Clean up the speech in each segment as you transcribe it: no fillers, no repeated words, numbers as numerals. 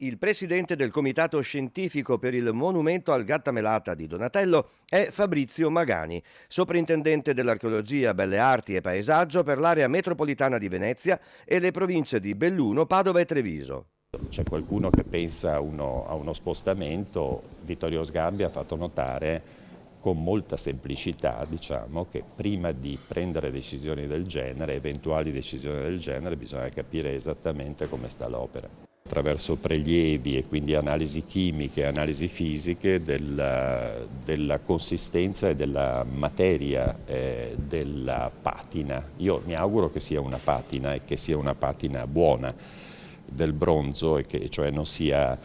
Il presidente del comitato scientifico per il monumento al Gattamelata di Donatello è Fabrizio Magani, soprintendente dell'archeologia, belle arti e paesaggio per l'area metropolitana di Venezia e le province di Belluno, Padova e Treviso. C'è qualcuno che pensa a uno spostamento. Vittorio Sgarbi ha fatto notare con molta semplicità, diciamo, che prima di prendere decisioni del genere, eventuali decisioni del genere, bisogna capire esattamente come sta l'opera. Attraverso prelievi e quindi analisi chimiche e analisi fisiche della consistenza e della materia della patina. Io mi auguro che sia una patina e che sia una patina buona del bronzo e che cioè non sia,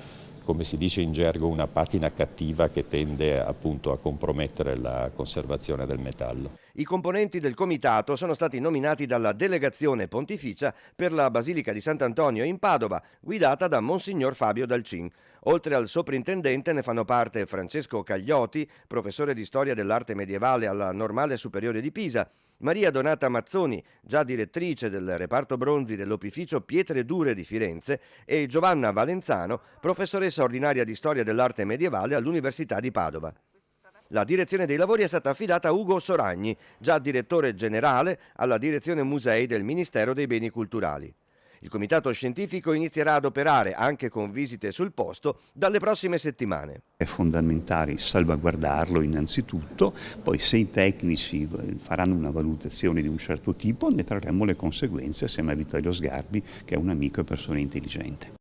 come si dice in gergo, una patina cattiva che tende appunto a compromettere la conservazione del metallo. I componenti del comitato sono stati nominati dalla delegazione pontificia per la Basilica di Sant'Antonio in Padova, guidata da Monsignor Fabio Dalcin. Oltre al soprintendente ne fanno parte Francesco Caglioti, professore di storia dell'arte medievale alla Normale Superiore di Pisa, Maria Donata Mazzoni, già direttrice del reparto bronzi dell'Opificio Pietre Dure di Firenze, e Giovanna Valenzano, professoressa ordinaria di storia dell'arte medievale all'Università di Padova. La direzione dei lavori è stata affidata a Ugo Soragni, già direttore generale alla direzione musei del Ministero dei Beni Culturali. Il comitato scientifico inizierà ad operare, anche con visite sul posto, dalle prossime settimane. È fondamentale salvaguardarlo innanzitutto, poi se i tecnici faranno una valutazione di un certo tipo ne trarremo le conseguenze assieme a Vittorio Sgarbi, che è un amico e persona intelligente.